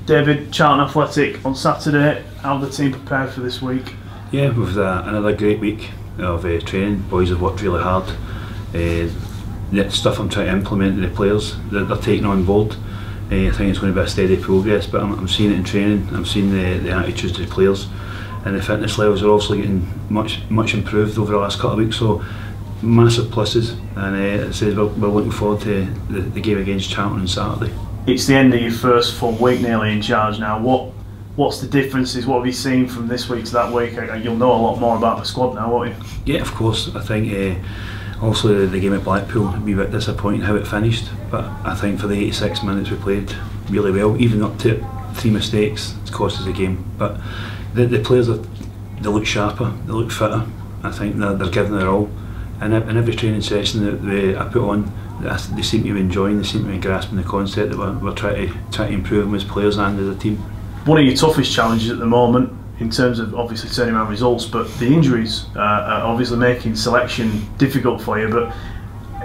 David, Charlton Athletic on Saturday. How have the team prepared for this week? Yeah, we've another great week of training. Boys have worked really hard. The stuff I'm trying to implement in the players, they're taking on board. I think it's going to be a steady progress, but I'm seeing it in training. I'm seeing the attitudes of the players, and the fitness levels are obviously getting much improved over the last couple of weeks. So massive pluses, and it says we're looking forward to the game against Charlton on Saturday. It's the end of your first full week nearly in charge now. What's the differences? What have you seen from this week to that week? You'll know a lot more about the squad now, won't you? Yeah, of course. I think obviously the game at Blackpool would be a bit disappointing how it finished, but I think for the 86 minutes we played really well, even up to 3 mistakes. It's cost us a game, but the players they look sharper, they look fitter. I think they're giving their all, and in every training session that I put on, they seem to be enjoying, they seem to be grasping the concept that we're trying to improve them as players and as a team. One of your toughest challenges at the moment, in terms of obviously turning around results, but the injuries are obviously making selection difficult for you. But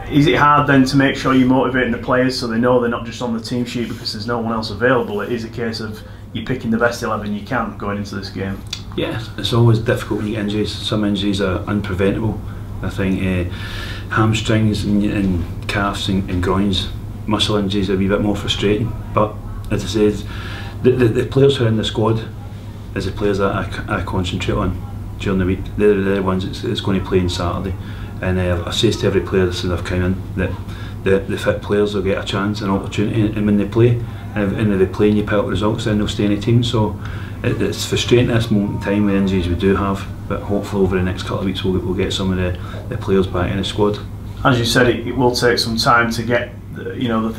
is it hard then to make sure you're motivating the players so they know they're not just on the team sheet because there's no one else available? It is a case of you picking the best 11 you can going into this game. Yeah, it's always difficult when you get injuries. Some injuries are unpreventable. I think hamstrings and calves and groins, muscle injuries are a wee bit more frustrating. But as I said, the players who are in the squad is the players that I concentrate on during the week. They're the ones that's going to play on Saturday. And I say to every player since I've come in that the fit players will get a chance and opportunity, and when they play, and if they play and you pick up results, then they'll stay in the team. So it's frustrating at this moment in time with the injuries we do have, but hopefully over the next couple of weeks we'll get some of the players back in the squad. As you said, it will take some time to get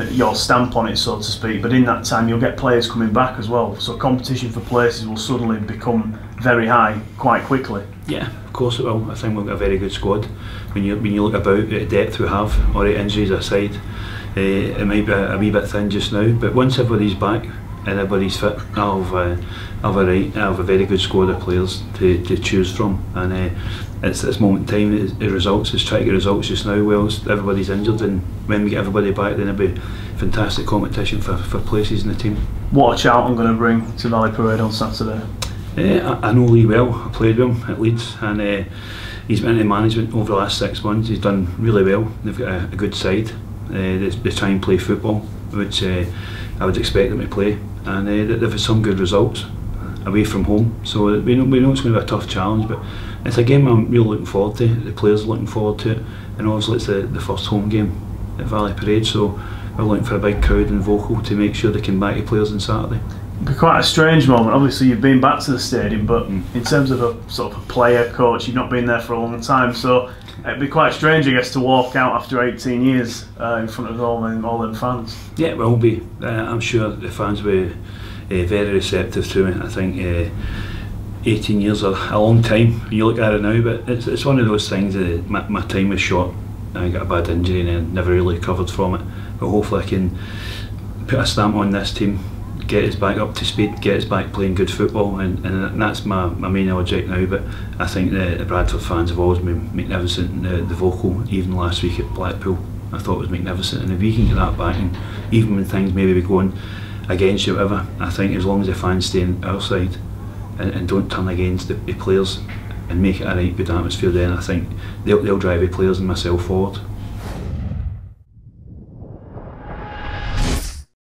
your stamp on it, so to speak, but in that time you'll get players coming back as well, so competition for places will suddenly become very high quite quickly. Yeah, of course it will. I think we've got a very good squad. When you look about at the depth we have, or the injuries aside, it might be a wee bit thin just now, but once everybody's back and everybody's fit, I'll have a very good squad of players to choose from, and it's this moment in time, the results, is trying to get results just now whilst everybody's injured, and when we get everybody back then it'll be fantastic competition for places in the team. What are Charlton going to bring to Valley Parade on Saturday? I know Lee well. I played with him at Leeds, and he's been in management over the last 6 months. He's done really well. They've got a good side. They try and play football, which I would expect them to play, and they've had some good results away from home. So we know it's going to be a tough challenge, but it's a game I'm really looking forward to. The players are looking forward to it, and obviously it's the first home game at Valley Parade, so we're looking for a big crowd and vocal to make sure they can back the players on Saturday. It'll be quite a strange moment. Obviously you've been back to the stadium, but in terms of a sort of a player, coach, you've not been there for a long time, so it'd be quite strange, I guess, to walk out after 18 years in front of all them fans. Yeah, it will be. I'm sure the fans will be very receptive to it. I think 18 years are a long time when you look at it now, but it's one of those things that my time was short. I got a bad injury and then never really recovered from it, but hopefully I can put a stamp on this team, get us back up to speed, get us back playing good football, and that's my main object now. But I think the Bradford fans have always been magnificent. The vocal, even last week at Blackpool, I thought was magnificent, and if we can get that back, and even when things maybe be going against you, whatever, I think as long as the fans stay on our side and don't turn against the players and make it a right good atmosphere, then I think they'll drive the players and myself forward.